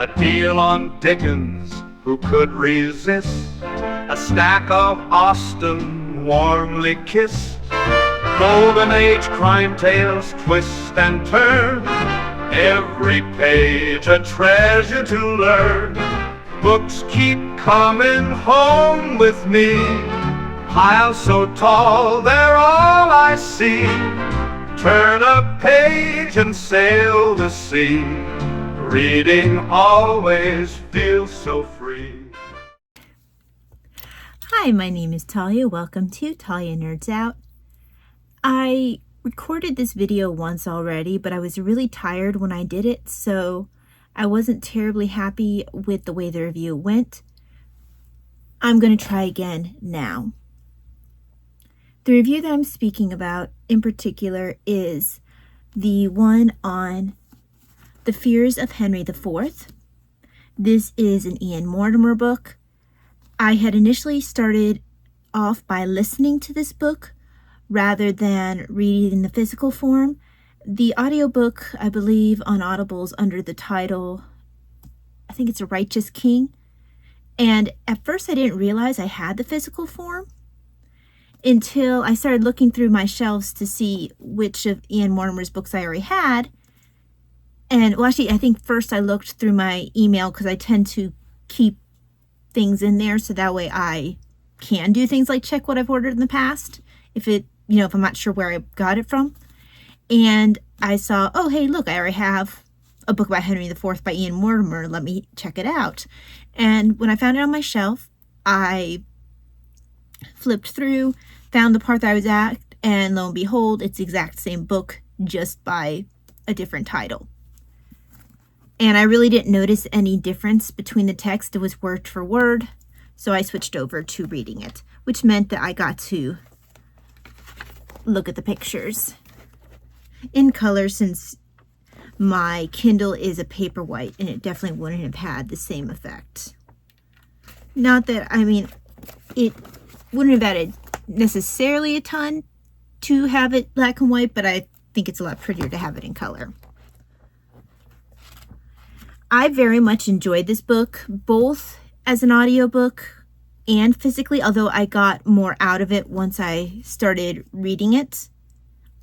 A deal on Dickens, who could resist? A stack of Austen, warmly kissed. Golden Age crime tales twist and turn, every page a treasure to learn. Books keep coming home with me, piles so tall they're all I see. Turn a page and sail the sea, reading always feels so free. Hi, my name is Talia. Welcome to Talia Nerds Out. I recorded this video once already, but I was really tired when I did it, so I wasn't terribly happy with the way the review went. I'm going to try again now. The review that I'm speaking about in particular is the one on The Fears of Henry IV. This is an Ian Mortimer book. I had initially started off by listening to this book rather than reading it in the physical form. The audiobook, I believe, on Audible is under the title, I think it's A Righteous King. And at first I didn't realize I had the physical form until I started looking through my shelves to see which of Ian Mortimer's books I already had. And well, actually, I think first I looked through my email because I tend to keep things in there so that way I can do things like check what I've ordered in the past if I'm not sure where I got it from. And I saw, oh, hey, look, I already have a book about Henry IV by Ian Mortimer. Let me check it out. And when I found it on my shelf, I flipped through, found the part that I was at, and lo and behold, it's the exact same book, just by a different title. And I really didn't notice any difference between the text. It was word for word, so I switched over to reading it, which meant that I got to look at the pictures in color, since my Kindle is a paperwhite, and it definitely wouldn't have had the same effect. Not that, it wouldn't have added necessarily a ton to have it black and white, but I think it's a lot prettier to have it in color. I very much enjoyed this book, both as an audiobook and physically, although I got more out of it once I started reading it.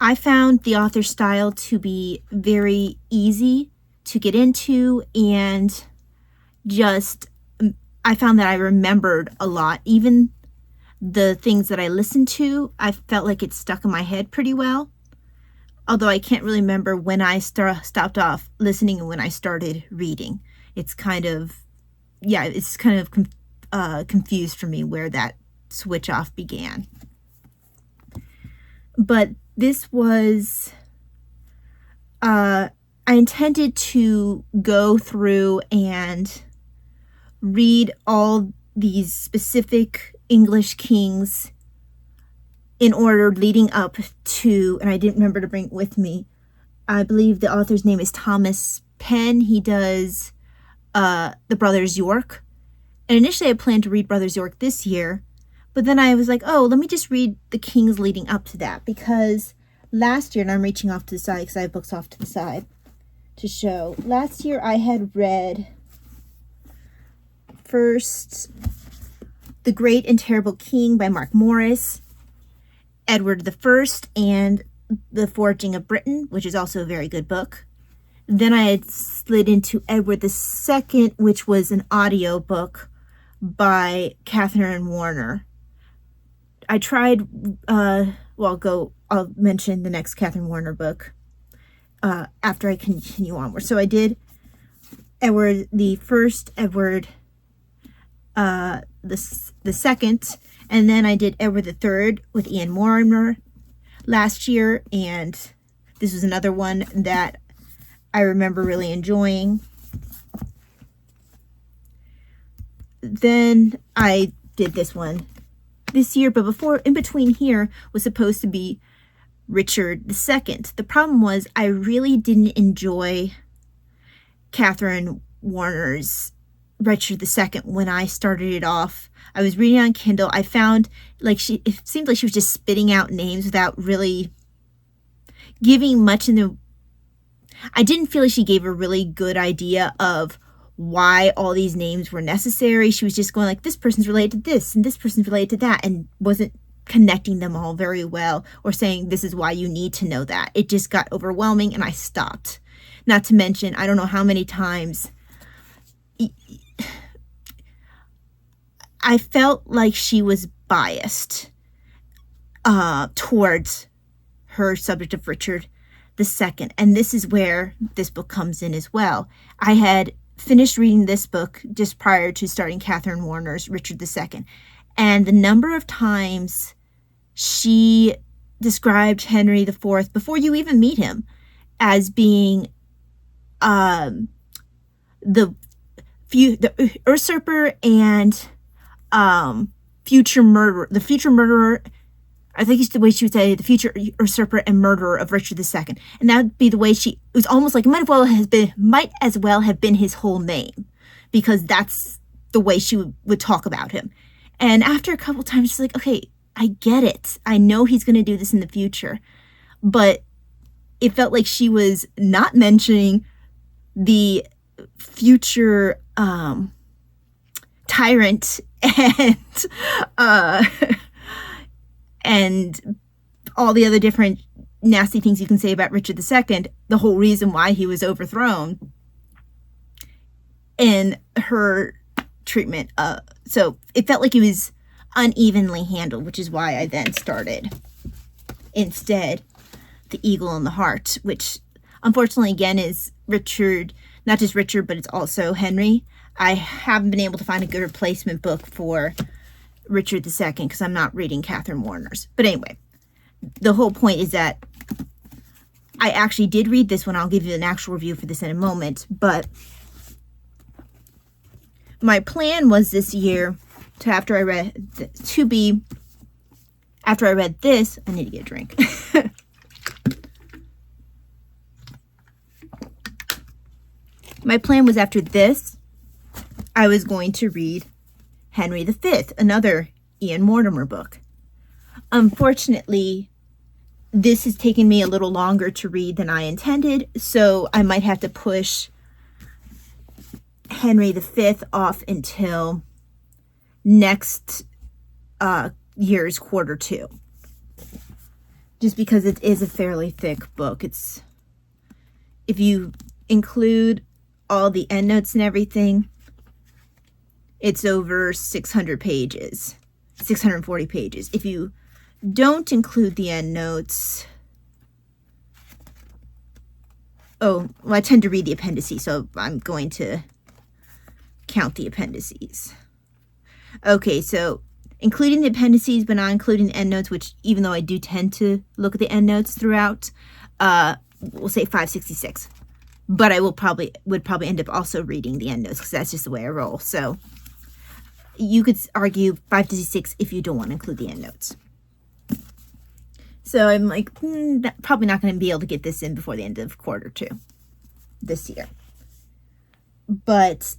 I found the author's style to be very easy to get into, and I found that I remembered a lot. Even the things that I listened to, I felt like it stuck in my head pretty well. Although I can't really remember when I stopped off listening and when I started reading. It's kind of confused for me where that switch off began. But this was, I intended to go through and read all these specific English kings in order leading up to, and I didn't remember to bring it with me, I believe the author's name is Thomas Penn. He does the Brothers York. And initially I planned to read Brothers York this year, but then I was like, oh, let me just read the kings leading up to that, because last year, and I'm reaching off to the side because I have books off to the side to show. Last year I had read first The Great and Terrible King by Mark Morris, Edward I and The Forging of Britain, which is also a very good book. Then I had slid into Edward II, which was an audio book by Catherine Warner. I tried, I'll mention the next Catherine Warner book after I continue onward. So I did Edward I, Edward the second, and then I did Edward III with Ian Mortimer last year, and this was another one that I remember really enjoying. Then I did this one this year, but in between here was supposed to be Richard II. The problem was I really didn't enjoy Catherine Warner's Richard II when I started it off. I was reading on Kindle. I found it seemed like she was just spitting out names without really giving much I didn't feel like she gave a really good idea of why all these names were necessary. She was just going like, this person's related to this and this person's related to that, and wasn't connecting them all very well or saying this is why you need to know that. It just got overwhelming and I stopped. Not to mention, I don't know how many times I felt like she was biased towards her subject of Richard II. And this is where this book comes in as well. I had finished reading this book just prior to starting Catherine Warner's Richard II. And the number of times she described Henry IV, before you even meet him, as being the usurper and future murderer. The future murderer, I think it's the way she would say, the future usurper and murderer of Richard II. And that would be the way it was almost like it might as well have been his whole name, because that's the way she would talk about him. And after a couple times, she's like, okay, I get it. I know he's going to do this in the future. But it felt like she was not mentioning the future tyrant and all the other different nasty things you can say about Richard II, the whole reason why he was overthrown, in her treatment. So it felt like it was unevenly handled, which is why I then started instead The Eagle and the Hart, which unfortunately again is Richard, not just Richard, but it's also Henry. I haven't been able to find a good replacement book for Richard II because I'm not reading Catherine Warner's. But anyway, the whole point is that I actually did read this one. I'll give you an actual review for this in a moment. But my plan was this year to, after I read this, I need to get a drink. My plan was after this, I was going to read Henry V, another Ian Mortimer book. Unfortunately, this has taken me a little longer to read than I intended, so I might have to push Henry V off until next year's Q2. Just because it is a fairly thick book. It's, if you include all the endnotes and everything, it's over 600 pages, 640 pages. If you don't include the endnotes, oh, well, I tend to read the appendices, so I'm going to count the appendices. Okay, so including the appendices, but not including the endnotes, which even though I do tend to look at the endnotes throughout, we'll say 566. But I would probably end up also reading the endnotes because that's just the way I roll. So you could argue 566 if you don't want to include the endnotes. So I'm like, probably not going to be able to get this in before the end of Q2 this year. But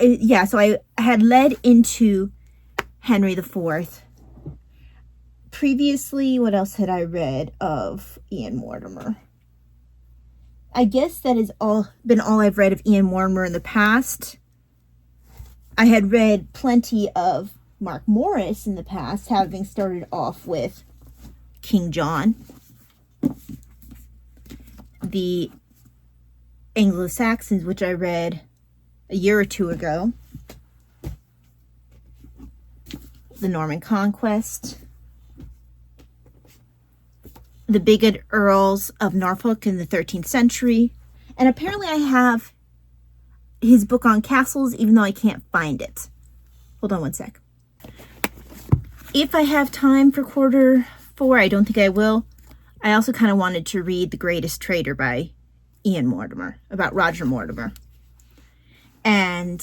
yeah, so I had led into Henry IV. Previously, what else had I read of Ian Mortimer? I guess that has been all I've read of Ian Mortimer in the past. I had read plenty of Mark Morris in the past, having started off with King John, the Anglo-Saxons, which I read a year or two ago, the Norman Conquest, the Bigot Earls of Norfolk in the 13th century, and apparently I have his book on castles, even though I can't find it. Hold on one sec. If I have time for Q4, I don't think I will. I also kind of wanted to read The Greatest Trader by Ian Mortimer, about Roger Mortimer. And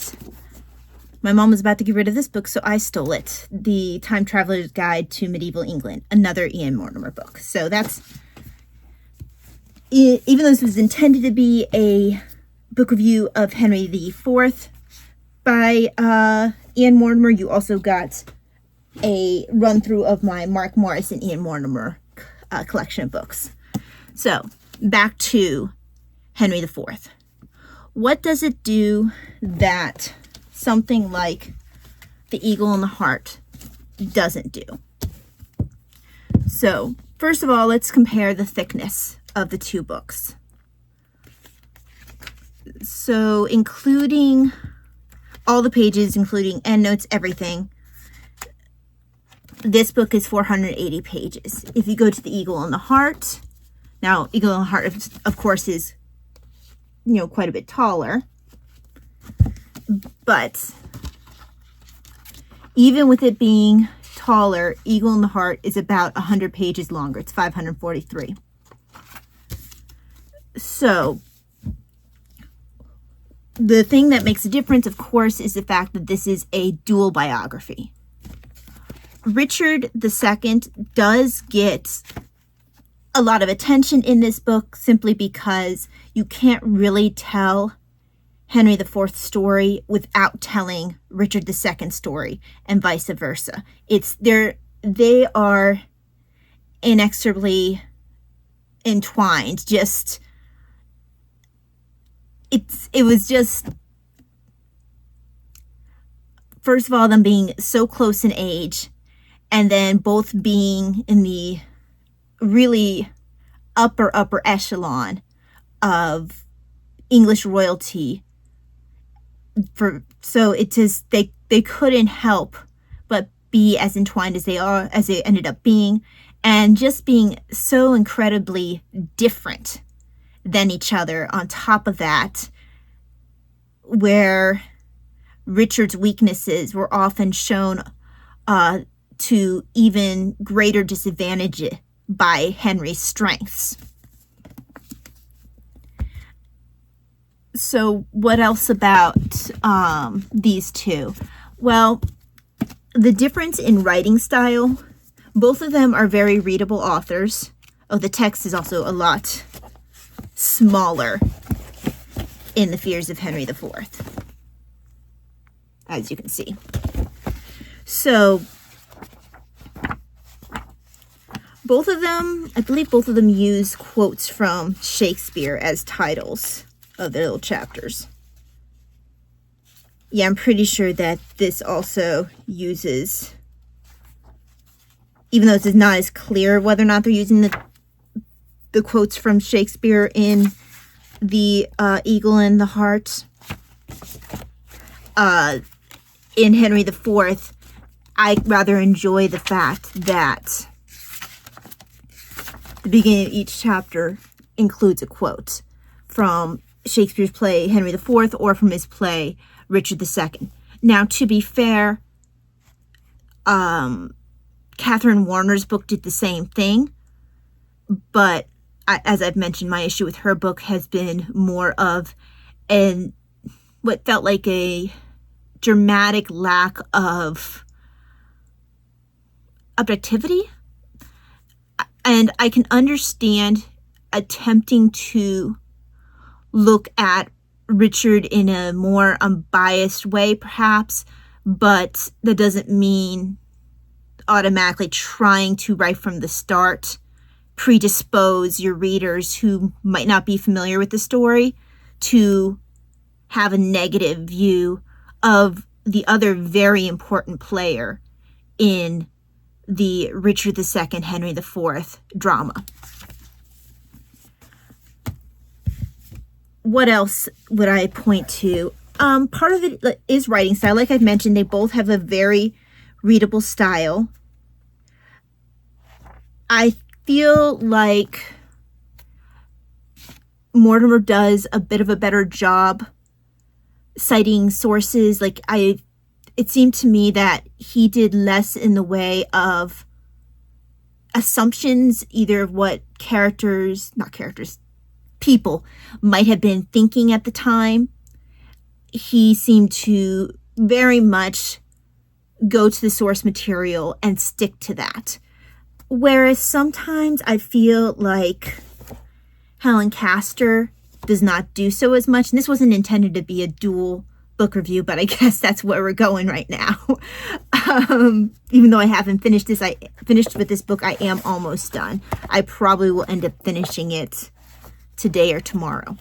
my mom was about to get rid of this book, so I stole it. The Time Traveler's Guide to Medieval England, another Ian Mortimer book. So that's, even though this was intended to be a book review of Henry IV by Ian Mortimer, you also got a run-through of my Mark Morris and Ian Mortimer collection of books. So, back to Henry IV. What does it do that something like The Eagle and the Hart doesn't do? So, first of all, let's compare the thickness of the two books. So, including all the pages, including endnotes, everything, this book is 480 pages. If you go to The Eagle and the Hart, now Eagle and the Hart, of course, is, quite a bit taller. But even with it being taller, Eagle and the Hart is about 100 pages longer. It's 543. So, the thing that makes a difference, of course, is the fact that this is a dual biography. Richard II does get a lot of attention in this book simply because you can't really tell Henry IV's story without telling Richard II's story, and vice versa. They are inexorably entwined. It was just, first of all, them being so close in age, and then both being in the really upper echelon of English royalty. So it just, they couldn't help but be as entwined as they ended up being, and just being so incredibly different than each other on top of that, where Richard's weaknesses were often shown to even greater disadvantage by Henry's strengths. So what else about these two? Well, the difference in writing style, both of them are very readable authors. Oh, the text is also a lot smaller in The Fears of Henry IV, as you can see. So, both of them, I believe both of them use quotes from Shakespeare as titles of their little chapters. Yeah, I'm pretty sure that this also uses, even though it's not as clear whether or not they're using the quotes from Shakespeare in The Eagle and the Hart. In Henry IV, I rather enjoy the fact that the beginning of each chapter includes a quote from Shakespeare's play Henry IV or from his play Richard II. Now, to be fair, Catherine Warner's book did the same thing, but as I've mentioned, my issue with her book has been more of what felt like a dramatic lack of objectivity. And I can understand attempting to look at Richard in a more unbiased way, perhaps, but that doesn't mean automatically trying to, right from the start, predispose your readers who might not be familiar with the story to have a negative view of the other very important player in the Richard II, Henry IV drama. What else would I point to? Part of it is writing style. Like I've mentioned, they both have a very readable style. I feel like Mortimer does a bit of a better job citing sources. It seemed to me that he did less in the way of assumptions, either of what people might have been thinking at the time. He seemed to very much go to the source material and stick to that. Whereas sometimes I feel like Helen Castor does not do so as much. And this wasn't intended to be a dual book review, but I guess that's where we're going right now. Even though I haven't finished this, I finished with this book. I am almost done. I probably will end up finishing it today or tomorrow.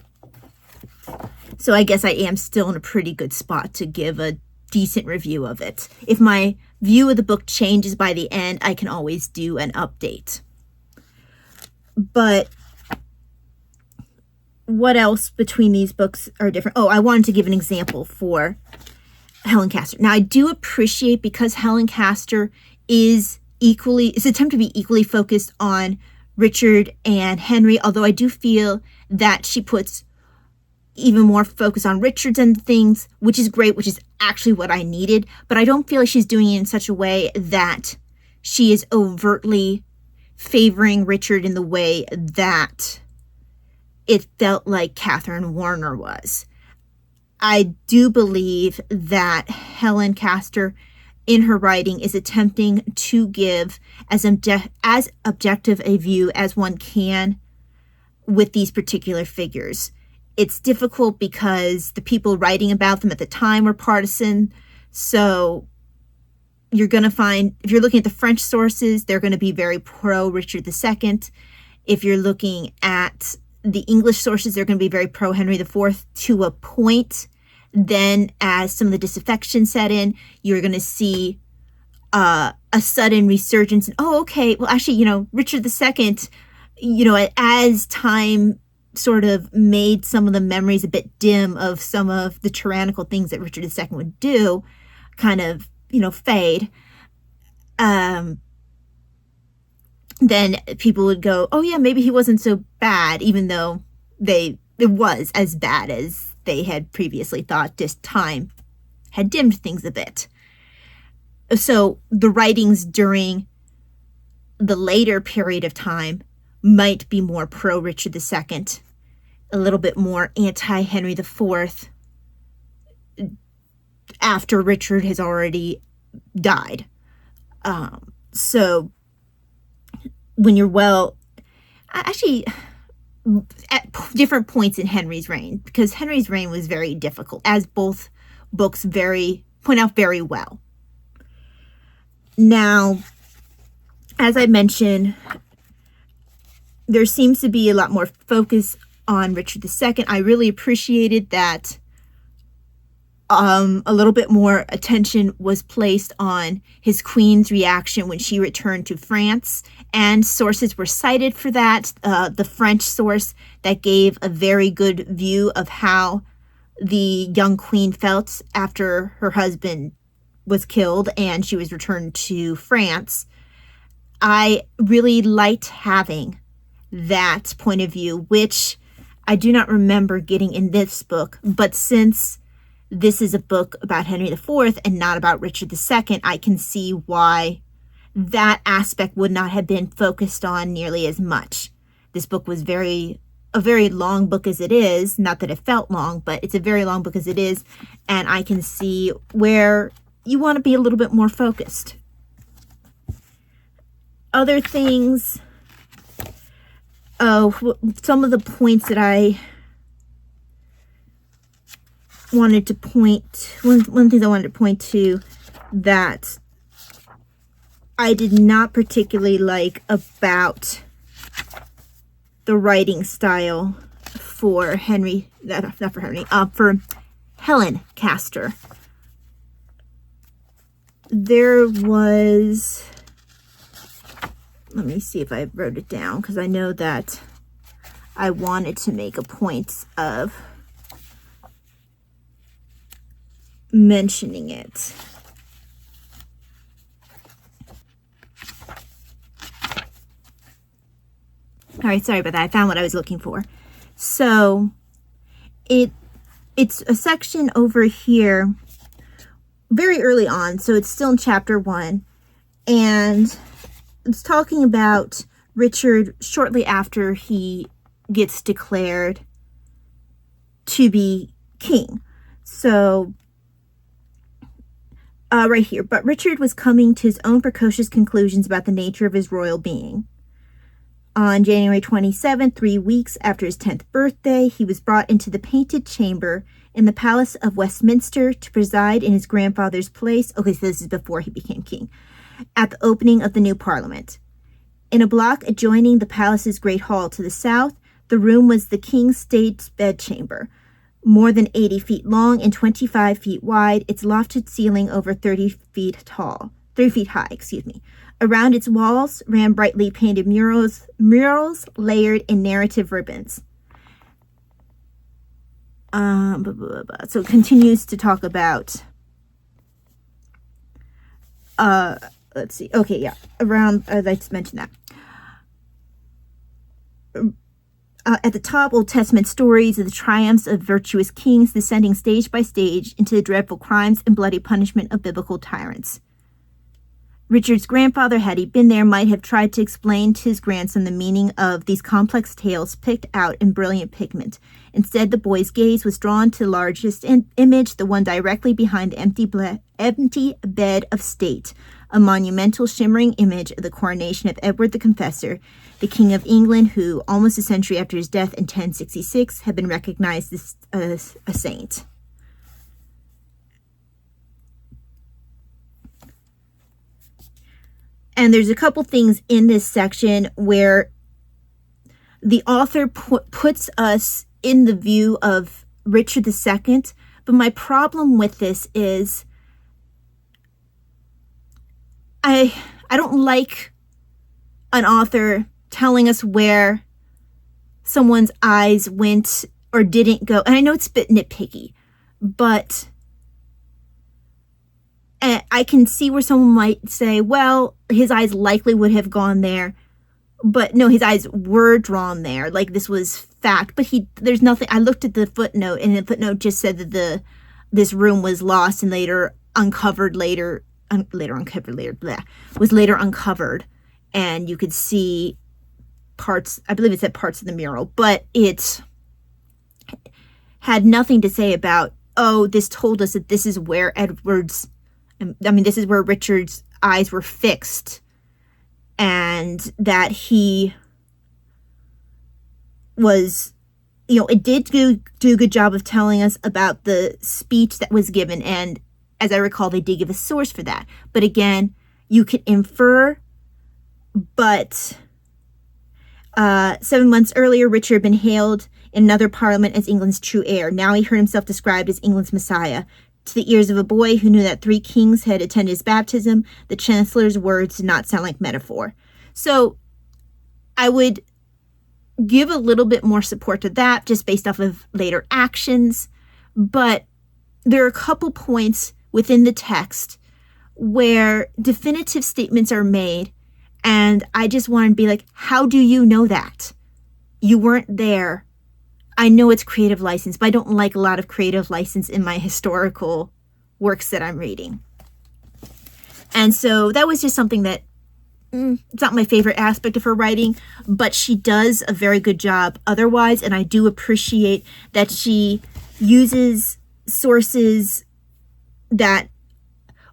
So I guess I am still in a pretty good spot to give a decent review of it. If my view of the book changes by the end, I can always do an update. But what else between these books are different? Oh, I wanted to give an example for Helen Castor. Now, I do appreciate, because Helen Castor is attempt to be equally focused on Richard and Henry, although I do feel that she puts even more focus on Richard's and things, which is great, which is actually what I needed. But I don't feel like she's doing it in such a way that she is overtly favoring Richard in the way that it felt like Catherine Warner was. I do believe that Helen Castor, in her writing, is attempting to give as objective a view as one can with these particular figures. It's difficult because the people writing about them at the time were partisan. So you're going to find, if you're looking at the French sources, they're going to be very pro Richard II. If you're looking at the English sources, they're going to be very pro Henry IV to a point. Then as some of the disaffection set in, you're going to see a sudden resurgence. And, oh, okay, well, actually, Richard II, as time sort of made some of the memories a bit dim of some of the tyrannical things that Richard II would do kind of, fade. Then people would go, oh yeah, maybe he wasn't so bad, even though it was as bad as they had previously thought. Just time had dimmed things a bit. So the writings during the later period of time might be more pro Richard II, a little bit more anti-Henry IV after Richard has already died. So when you're actually at different points in Henry's reign, because Henry's reign was very difficult, as both books point out very well. Now, as I mentioned, there seems to be a lot more focus on Richard II. I really appreciated that a little bit more attention was placed on his queen's reaction when she returned to France, and sources were cited for that. The French source that gave a very good view of how the young queen felt after her husband was killed and she was returned to France. I really liked having that point of view, which I do not remember getting in this book, but since this is a book about Henry IV and not about Richard II, I can see why that aspect would not have been focused on nearly as much. This book was a very long book as it is, not that it felt long, but it's a very long book as it is, and I can see where you want to be a little bit more focused. Other things, some of the points that I wanted to point, one of the things I wanted to point to that I did not particularly like about the writing style for for Helen Castor. There was, let me see if I wrote it down, because I know that I wanted to make a point of mentioning it. All right, sorry about that. I found what I was looking for. So it's a section over here very early on, so it's still in chapter 1, and it's talking about Richard shortly after he gets declared to be king. So right here, but Richard was coming to his own precocious conclusions about the nature of his royal being. On January 27th, 3 weeks after his 10th birthday, he was brought into the Painted Chamber in the Palace of Westminster to preside in his grandfather's place. Okay, so this is before he became king. At the opening of the new Parliament. In a block adjoining the palace's great hall to the south, the room was the king's state bedchamber, more than 80 feet long and 25 feet wide, its lofted ceiling over 30 feet high. Around its walls ran brightly painted murals layered in narrative ribbons. So it continues to talk about, let's see. Okay, yeah, around, I just mentioned that. At the top, Old Testament stories of the triumphs of virtuous kings descending stage by stage into the dreadful crimes and bloody punishment of biblical tyrants. Richard's grandfather, had he been there, might have tried to explain to his grandson the meaning of these complex tales picked out in brilliant pigment. Instead, the boy's gaze was drawn to the largest image, the one directly behind the empty bed of state, a monumental shimmering image of the coronation of Edward the Confessor, the King of England, who, almost a century after his death in 1066, had been recognized as a saint. And there's a couple things in this section where the author puts us in the view of Richard II, but my problem with this is I don't like an author telling us where someone's eyes went or didn't go. And I know it's a bit nitpicky, but I can see where someone might say, well, his eyes likely would have gone there. But no, his eyes were drawn there. Like, this was fact. But there's nothing. I looked at the footnote, and the footnote just said that this room was lost and later uncovered. Was later uncovered, and you could see parts. I believe it said parts of the mural, but it had nothing to say about, oh, this told us that this is where this is where Richard's eyes were fixed, and that he was, it did do a good job of telling us about the speech that was given, and as I recall, they did give a source for that. But again, you could infer, but 7 months earlier, Richard had been hailed in another parliament as England's true heir. Now he heard himself described as England's Messiah. To the ears of a boy who knew that 3 kings had attended his baptism, the Chancellor's words did not sound like metaphor. So I would give a little bit more support to that just based off of later actions. But there are a couple points within the text where definitive statements are made. And I just want to be like, how do you know that? You weren't there. I know it's creative license, but I don't like a lot of creative license in my historical works that I'm reading. And so that was just something that it's not my favorite aspect of her writing, but she does a very good job otherwise. And I do appreciate that she uses sources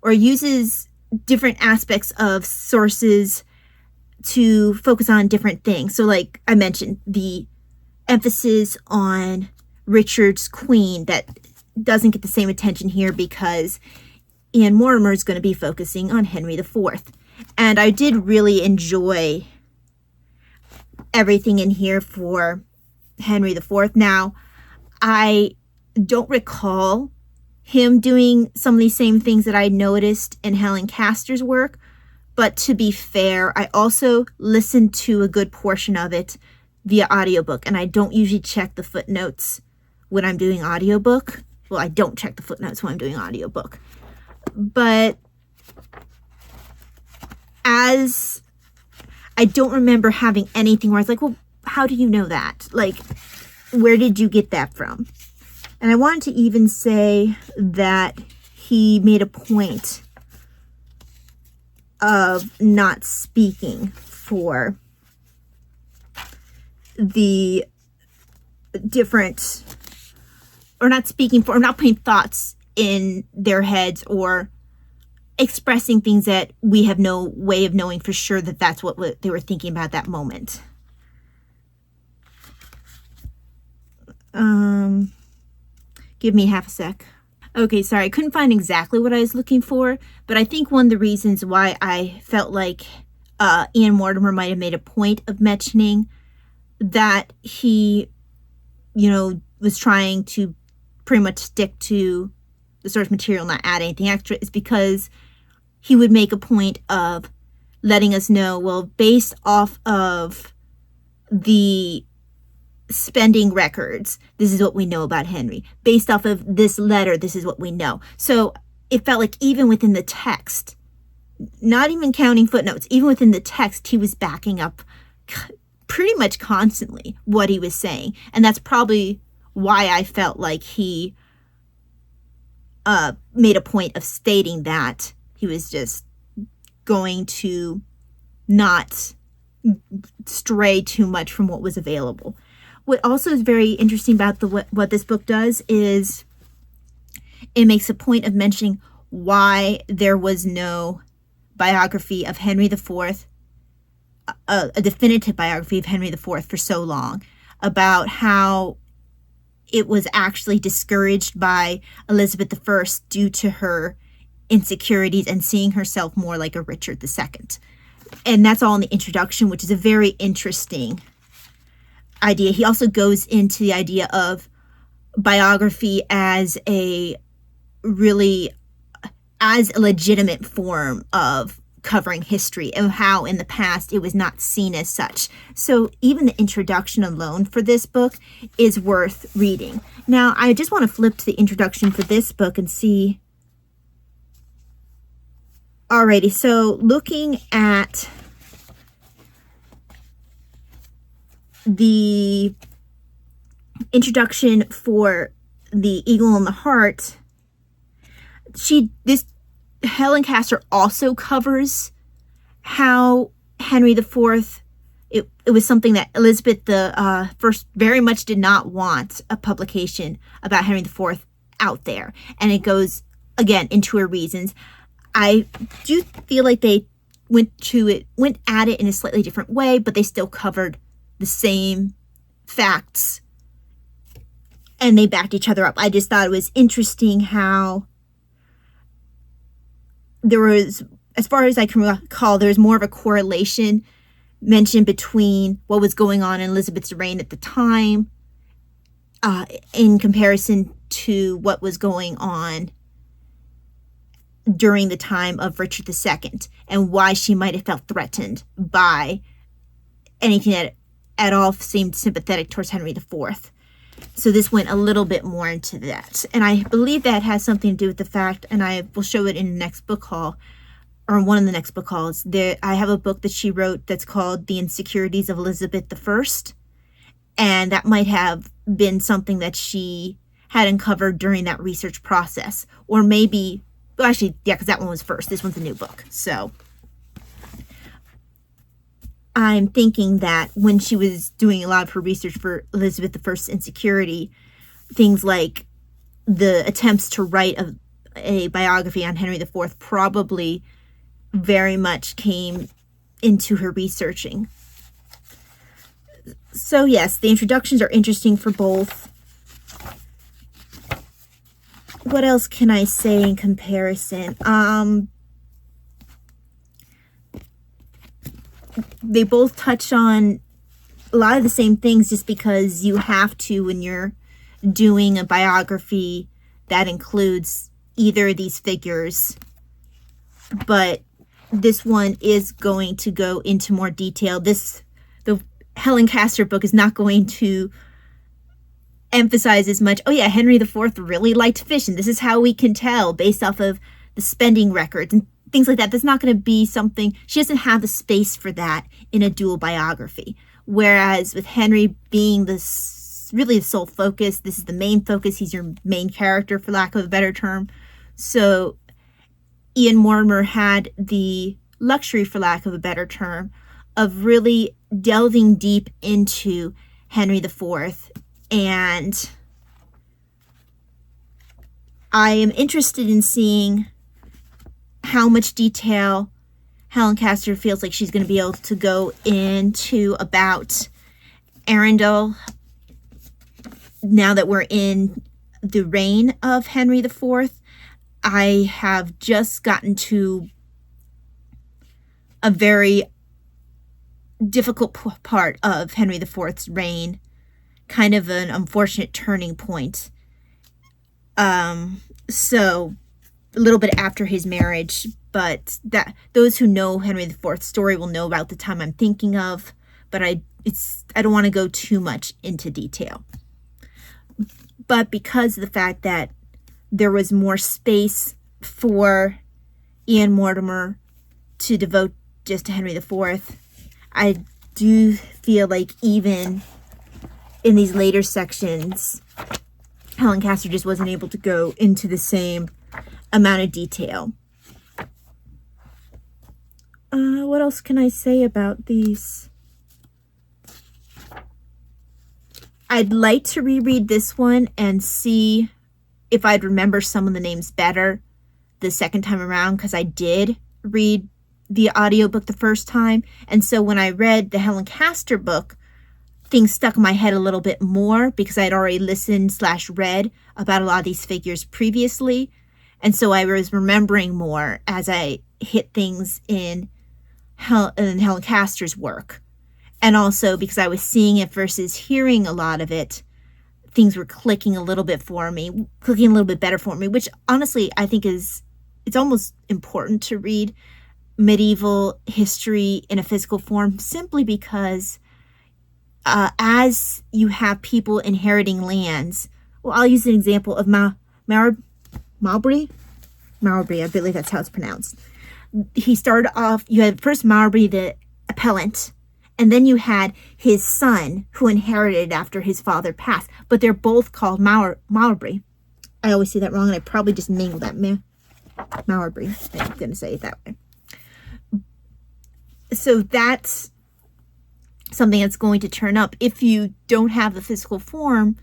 uses different aspects of sources to focus on different things. So like I mentioned, the emphasis on Richard's queen that doesn't get the same attention here because Ian Mortimer is going to be focusing on Henry IV. And I did really enjoy everything in here for Henry IV. Now, I don't recall him doing some of these same things that I noticed in Helen Castor's work, but to be fair, I also listened to a good portion of it via audiobook, and I don't usually check the footnotes when I'm doing audiobook. Well, I don't check the footnotes when I'm doing audiobook. But as I don't remember having anything where I was like, well, how do you know that? Like, where did you get that from? And I wanted to even say that he made a point of not speaking for the different, or not speaking for, or not putting thoughts in their heads or expressing things that we have no way of knowing for sure that that's what they were thinking about that moment. Give me half a sec. Okay, sorry, I couldn't find exactly what I was looking for, but I think one of the reasons why I felt like Ian Mortimer might have made a point of mentioning that he, was trying to pretty much stick to the source material, not add anything extra, is because he would make a point of letting us know, well, based off of the spending records, this is what we know about Henry. Based off of this letter, this is what we know. So it felt like even within the text, not even counting footnotes, even within the text, he was backing up pretty much constantly what he was saying. And that's probably why I felt like he made a point of stating that he was just going to not stray too much from what was available. What also is very interesting about what this book does is it makes a point of mentioning why there was no biography of Henry IV, a definitive biography of Henry IV for so long, about how it was actually discouraged by Elizabeth I due to her insecurities and seeing herself more like a Richard II. And that's all in the introduction, which is a very interesting idea. He also goes into the idea of biography as a legitimate form of covering history and how in the past it was not seen as such. So even the introduction alone for this book is worth reading. Now, I just want to flip to the introduction for this book and see. Alrighty, so looking at the introduction for The Eagle and the Hart, Helen Castor also covers how Henry IV, it was something that Elizabeth I very much did not want a publication about Henry IV out there. And it goes, again, into her reasons. I do feel like they went at it in a slightly different way, but they still covered the same facts and they backed each other up. I just thought it was interesting how there was, as far as I can recall, there was more of a correlation mentioned between what was going on in Elizabeth's reign at the time in comparison to what was going on during the time of Richard II, and why she might have felt threatened by anything that at all seemed sympathetic towards Henry IV. So this went a little bit more into that. And I believe that has something to do with the fact, and I will show it in the next book haul, or one of the next book hauls. I have a book that she wrote that's called The Insecurities of Elizabeth I. And that might have been something that she had uncovered during that research process. Or maybe, well, actually, yeah, because that one was first. This one's a new book. So I'm thinking that when she was doing a lot of her research for Elizabeth I's insecurity, things like the attempts to write a biography on Henry IV probably very much came into her researching. So yes, the introductions are interesting for both. What else can I say in comparison? They both touch on a lot of the same things, just because you have to, when you're doing a biography that includes either of these figures. But this one is going to go into more detail. The Helen Castor book is not going to emphasize as much, oh yeah, Henry IV really liked fish, and this is how we can tell based off of the spending records and things like that. That's not going to be something, she doesn't have the space for that in a dual biography. Whereas with Henry being really the sole focus, this is the main focus, he's your main character, for lack of a better term. So Ian Mortimer had the luxury, for lack of a better term, of really delving deep into Henry IV. And I am interested in seeing how much detail Helen Castor feels like she's going to be able to go into about Arundel now that we're in the reign of Henry IV. I have just gotten to a very difficult part of Henry IV's reign, kind of an unfortunate turning point. So a little bit after his marriage, but that those who know Henry IV's story will know about the time I'm thinking of, but I don't want to go too much into detail. But because of the fact that there was more space for Ian Mortimer to devote just to Henry IV, I do feel like even in these later sections, Helen Castor just wasn't able to go into the same amount of detail. What else can I say about these? I'd like to reread this one and see if I'd remember some of the names better the second time around, because I did read the audiobook the first time. And so when I read the Helen Castor book, things stuck in my head a little bit more because I'd already listened/read about a lot of these figures previously. And so I was remembering more as I hit things in Helen Castor's work. And also because I was seeing it versus hearing a lot of it, things were clicking a little bit better for me, which honestly I think it's almost important to read medieval history in a physical form, simply because as you have people inheriting lands, well, I'll use an example of Mowbray, I believe that's how it's pronounced. He started off, you had first Mowbray the appellant, and then you had his son who inherited after his father passed, but they're both called Mowbray. I always say that wrong, and I probably just mangled that. Mowbray, I'm going to say it that way. So that's something that's going to turn up. If you don't have the physical form,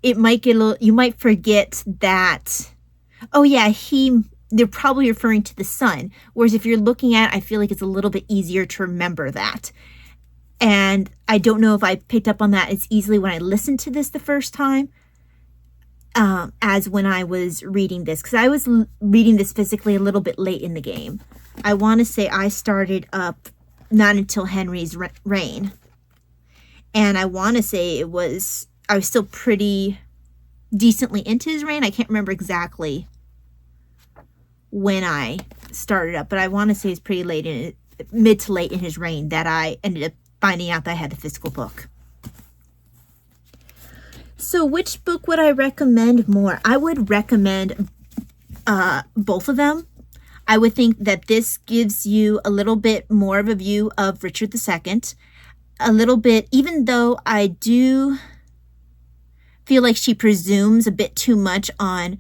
it might get you might forget that, oh yeah, they're probably referring to the son. Whereas if you're looking at it, I feel like it's a little bit easier to remember that. And I don't know if I picked up on that as easily when I listened to this the first time as when I was reading this. Because I was reading this physically a little bit late in the game. I want to say I started up not until Henry's reign. And I want to say I was still pretty decently into his reign. I can't remember exactly when I started up, but I want to say it's pretty mid to late in his reign that I ended up finding out that I had the physical book. So which book would I recommend more? I would recommend both of them. I would think that this gives you a little bit more of a view of Richard II. A little bit, even though I do feel like she presumes a bit too much on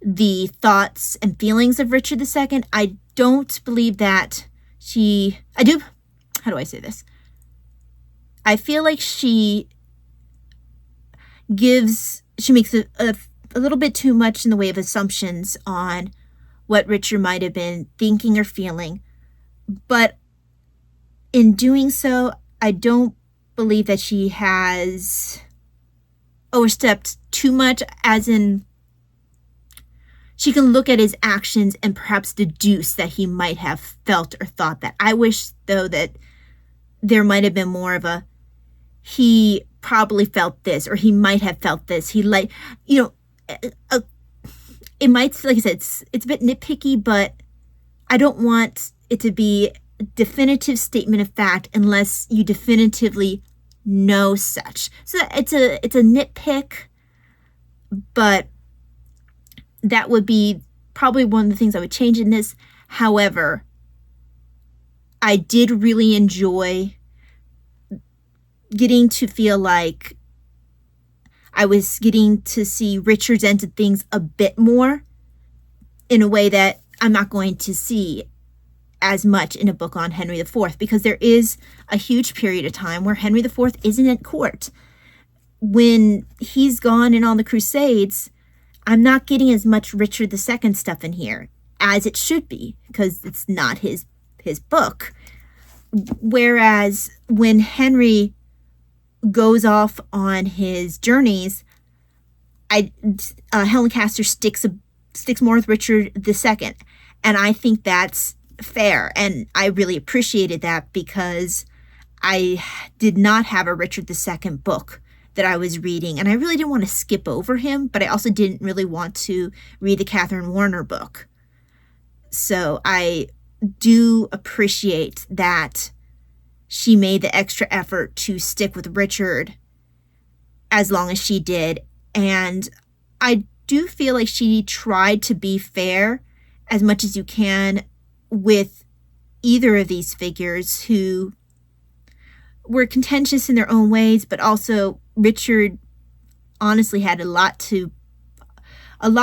the thoughts and feelings of Richard II, I don't believe that how do I say this? I feel like she makes a little bit too much in the way of assumptions on what Richard might have been thinking or feeling. But in doing so, I don't believe that she has overstepped too much, as in she can look at his actions and perhaps deduce that he might have felt or thought that. I wish, though, that there might have been more of he probably felt this, or he might have felt this. It might, like I said, it's a bit nitpicky, but I don't want it to be a definitive statement of fact unless you definitively know such. So it's a nitpick, but that would be probably one of the things I would change in this. However, I did really enjoy getting to feel like I was getting to see Richard's end of things a bit more in a way that I'm not going to see as much in a book on Henry IV, because there is a huge period of time where Henry IV isn't at court. When he's gone in on the Crusades, I'm not getting as much Richard II stuff in here as it should be, because it's not his book. Whereas when Henry goes off on his journeys, Helen Castor sticks more with Richard II, and I think that's fair, and I really appreciated that, because I did not have a Richard II book that I was reading, and I really didn't want to skip over him, but I also didn't really want to read the Catherine Warner book. So I do appreciate that she made the extra effort to stick with Richard as long as she did, and I do feel like she tried to be fair as much as you can with either of these figures who were contentious in their own ways, but also Richard honestly had a lot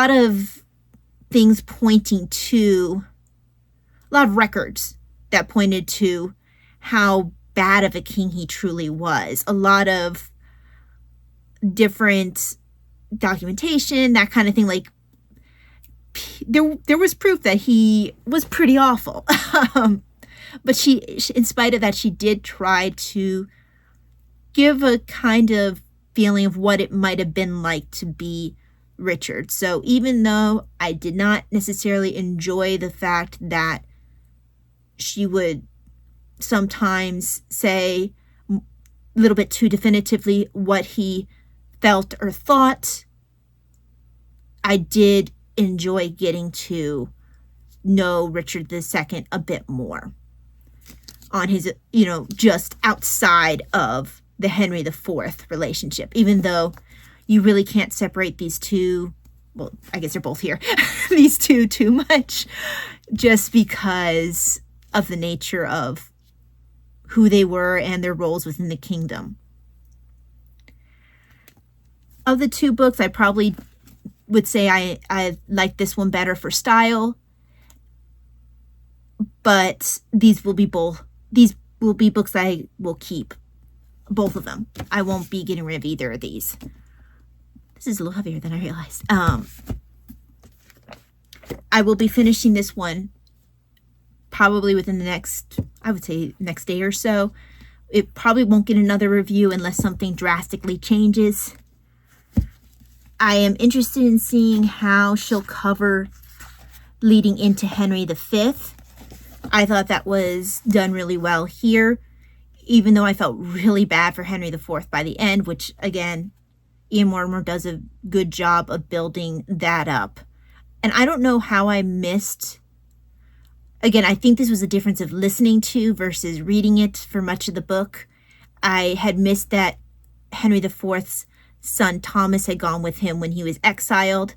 of things pointing to, a lot of records that pointed to how bad of a king he truly was. A lot of different documentation, that kind of thing. Like, there was proof that he was pretty awful. But she, in spite of that, she did try to give a kind of feeling of what it might have been like to be Richard. So even though I did not necessarily enjoy the fact that she would sometimes say a little bit too definitively what he felt or thought, I did enjoy getting to know Richard II a bit more on his, just outside of the Henry IV relationship, even though you really can't separate these two. Well, I guess they're both here. These two too much, just because of the nature of who they were and their roles within the kingdom. Of the two books, I probably would say I like this one better for style, but these will be books I will keep, both of them. I won't be getting rid of either of these. This is a little heavier than I realized. I will be finishing this one probably within the next day or so. It probably won't get another review unless something drastically changes. I am interested in seeing how she'll cover leading into Henry V. I thought that was done really well here, even though I felt really bad for Henry IV by the end, which, again, Ian Mortimer does a good job of building that up. And I don't know how I missed, again, I think this was a difference of listening to versus reading it for much of the book. I had missed that Henry IV's son Thomas had gone with him when he was exiled,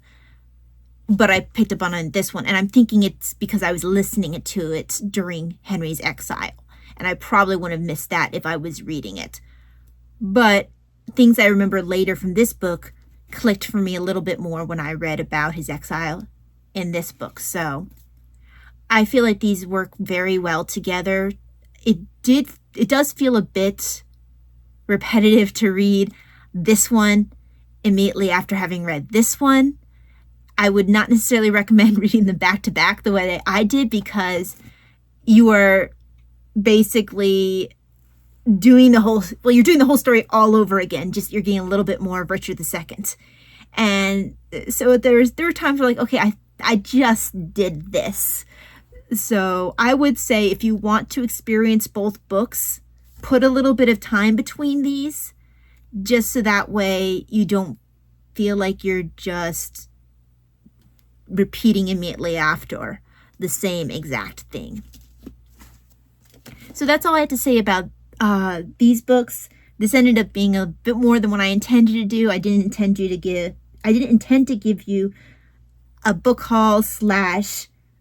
but I picked up on this one, and I'm thinking it's because I was listening to it during Henry's exile, and I probably wouldn't have missed that if I was reading it. But things I remember later from this book clicked for me a little bit more when I read about his exile in this book. So I feel like these work very well together. It does feel a bit repetitive to read this one immediately after having read this one. I would not necessarily recommend reading them back to back the way that I did, because you are basically doing the whole story all over again. Just you're getting a little bit more of Richard II. And so there were times where, like, okay, I just did this. So I would say if you want to experience both books, put a little bit of time between these, just so that way you don't feel like you're just repeating immediately after the same exact thing. So that's all I have to say about these books. This ended up being a bit more than what I intended to do. I didn't intend to give you a book haul /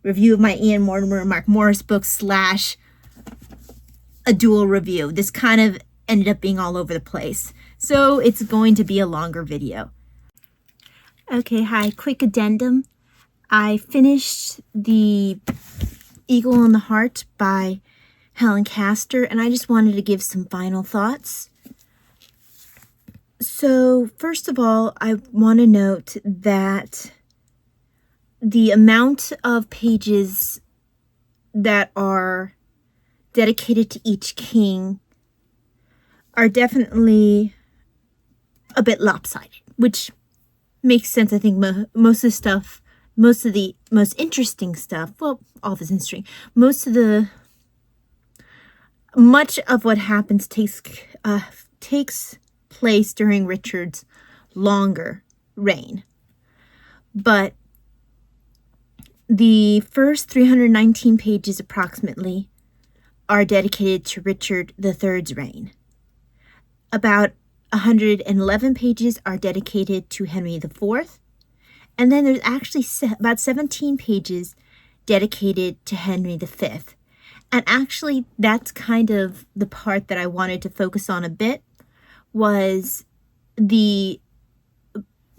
review of my Ian Mortimer and Mark Morris books / a dual review. This kind of ended up being all over the place. So it's going to be a longer video. Okay, hi, quick addendum. I finished The Eagle and the Hart by Helen Castor, and I just wanted to give some final thoughts. So first of all, I want to note that the amount of pages that are dedicated to each king are definitely a bit lopsided, which makes sense. I think most of the most interesting stuff, well, all of it's interesting, much of what happens takes place during Richard's longer reign. But the first 319 pages approximately are dedicated to Richard III's reign. About 111 pages are dedicated to Henry IV, and then there's actually about 17 pages dedicated to Henry V. And actually, that's kind of the part that I wanted to focus on a bit, was the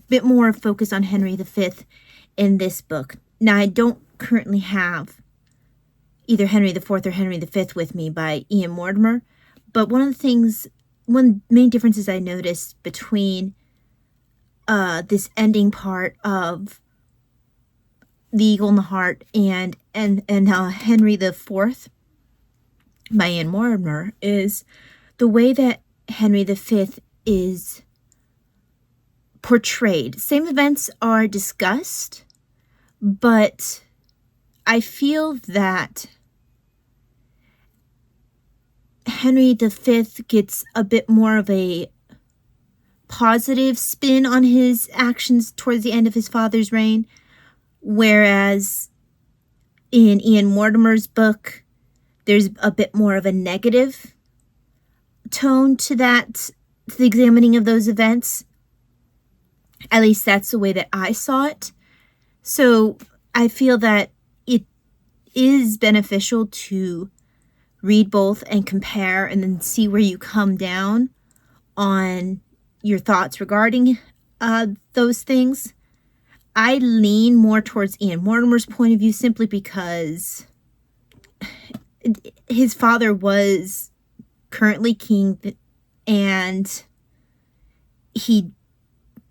bit more focus on Henry V in this book. Now, I don't currently have either Henry IV or Henry V with me by Ian Mortimer, but one of the main differences I noticed between this ending part of The Eagle and the Hart and Henry IV by Ian Mortimer is the way that Henry V is portrayed. Same events are discussed, but I feel that Henry V gets a bit more of a positive spin on his actions towards the end of his father's reign, whereas in Ian Mortimer's book, there's a bit more of a negative tone to the examining of those events. At least that's the way that I saw it. So I feel that it is beneficial to read both and compare and then see where you come down on your thoughts regarding those things. I lean more towards Ian Mortimer's point of view simply because his father was currently king, and it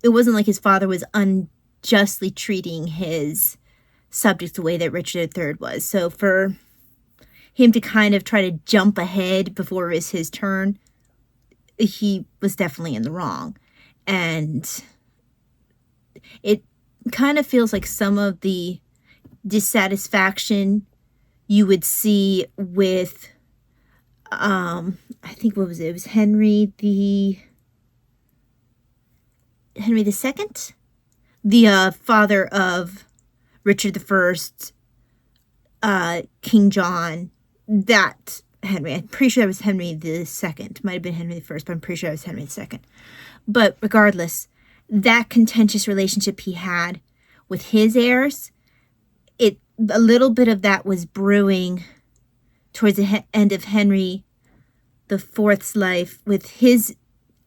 wasn't like his father was unjustly treating his subjects the way that Richard III was. So for him to kind of try to jump ahead before it was his turn, he was definitely in the wrong. And it kind of feels like some of the dissatisfaction you would see with, I think, what was it? It was Henry II, the father of Richard I, King John. That Henry, I'm pretty sure that was Henry II. Might have been Henry I, but I'm pretty sure it was Henry II. But regardless, that contentious relationship he had with his heirs, a little bit of that was brewing towards the end of Henry IV's life with his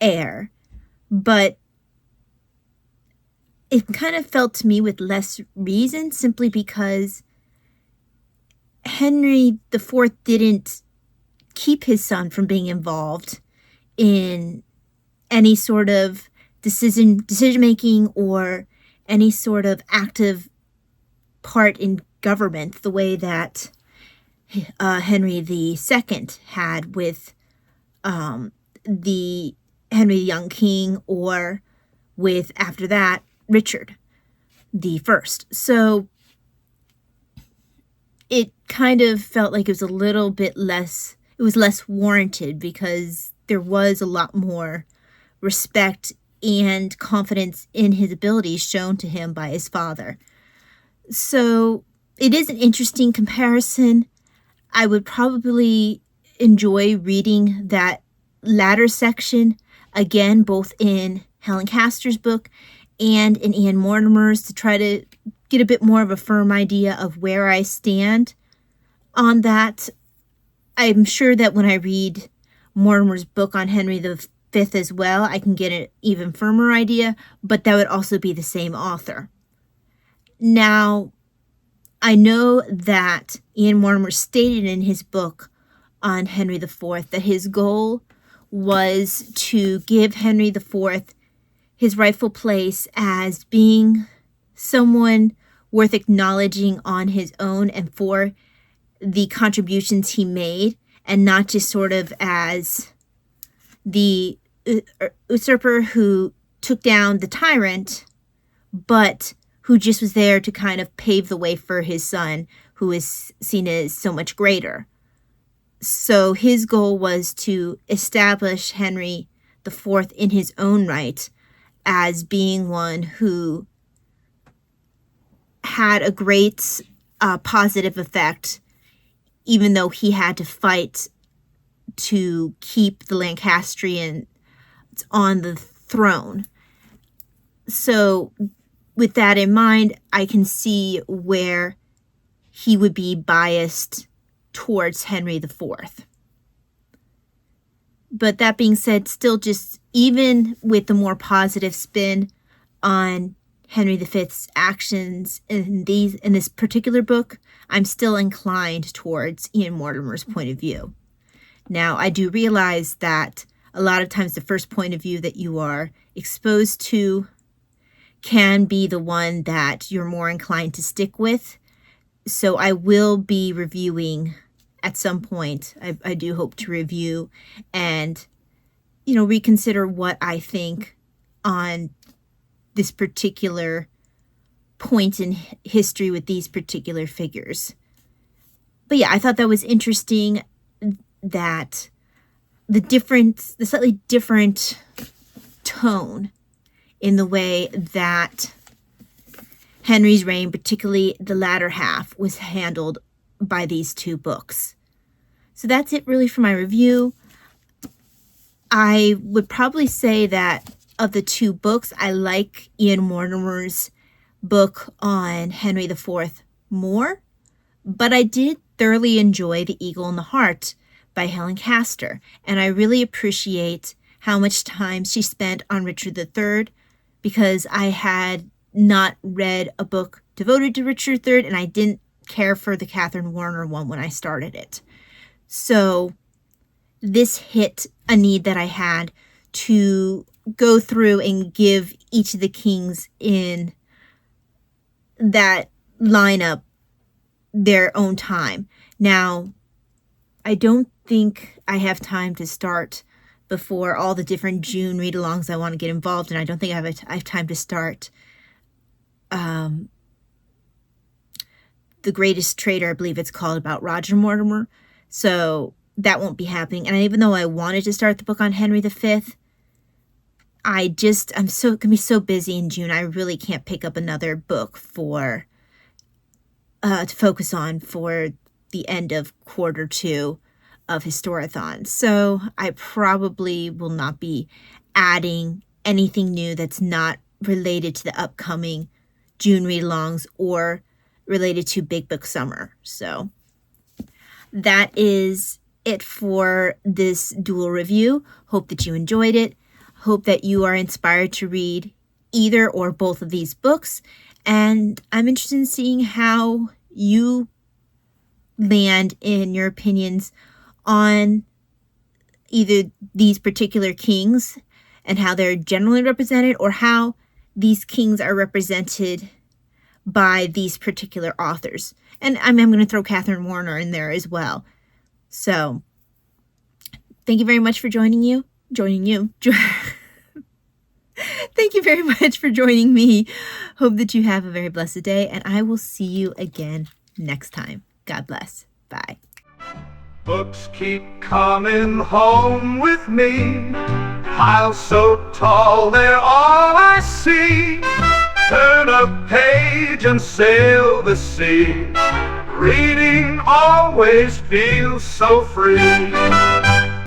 heir, but it kind of felt to me with less reason, simply because Henry IV didn't keep his son from being involved in any sort of decision making or any sort of active part in government the way that Henry II had with the Henry the Young King, or with, after that, Richard I. So it kind of felt like it was a little bit less, it was less warranted, because there was a lot more respect and confidence in his abilities shown to him by his father. So it is an interesting comparison. I would probably enjoy reading that latter section again, both in Helen Castor's book and in Ian Mortimer's, to try to get a bit more of a firm idea of where I stand on that. I'm sure that when I read Mortimer's book on Henry V as well, I can get an even firmer idea, but that would also be the same author. Now, I know that Ian Mortimer stated in his book on Henry IV that his goal was to give Henry IV his rightful place as being someone worth acknowledging on his own and for the contributions he made, and not just sort of as the usurper who took down the tyrant, but who just was there to kind of pave the way for his son, who is seen as so much greater. So his goal was to establish Henry IV in his own right as being one who had a great positive effect, even though he had to fight to keep the Lancastrians on the throne. So with that in mind, I can see where he would be biased towards Henry IV. But that being said, still just even with the more positive spin on Henry V's actions in this particular book, I'm still inclined towards Ian Mortimer's point of view. Now, I do realize that a lot of times the first point of view that you are exposed to can be the one that you're more inclined to stick with. So I will be reviewing at some point. I do hope to review and, reconsider what I think on this particular point in history with these particular figures. But yeah, I thought that was interesting that the slightly different tone in the way that Henry's reign, particularly the latter half, was handled by these two books. So that's it really for my review. I would probably say that of the two books, I like Ian Mortimer's book on Henry IV more, but I did thoroughly enjoy The Eagle and the Hart by Helen Castor, and I really appreciate how much time she spent on Richard III, because I had not read a book devoted to Richard III, and I didn't care for the Catherine Warner one when I started it. So this hit a need that I had to go through and give each of the kings in that lineup their own time. Now, I don't think I have time to start before all the different June read-alongs I want to get involved in. I don't think I have time to start The Greatest Traitor, I believe it's called, about Roger Mortimer. So that won't be happening. And even though I wanted to start the book on Henry V, I'm gonna be so busy in June. I really can't pick up another book to focus on for the end of quarter 2 of Historathon. So I probably will not be adding anything new that's not related to the upcoming June read-alongs or related to Big Book Summer. So that is it for this dual review. Hope that you enjoyed it. Hope that you are inspired to read either or both of these books. And I'm interested in seeing how you land in your opinions on either these particular kings and how they're generally represented, or how these kings are represented by these particular authors. And I'm going to throw Catherine Warner in there as well. So thank you very much for joining you. Thank you very much for joining me. Hope that you have a very blessed day, and I will see you again next time. God bless. Bye. Books keep coming home with me, piles so tall they're all I see. Turn a page and sail the sea. Reading always feels so free.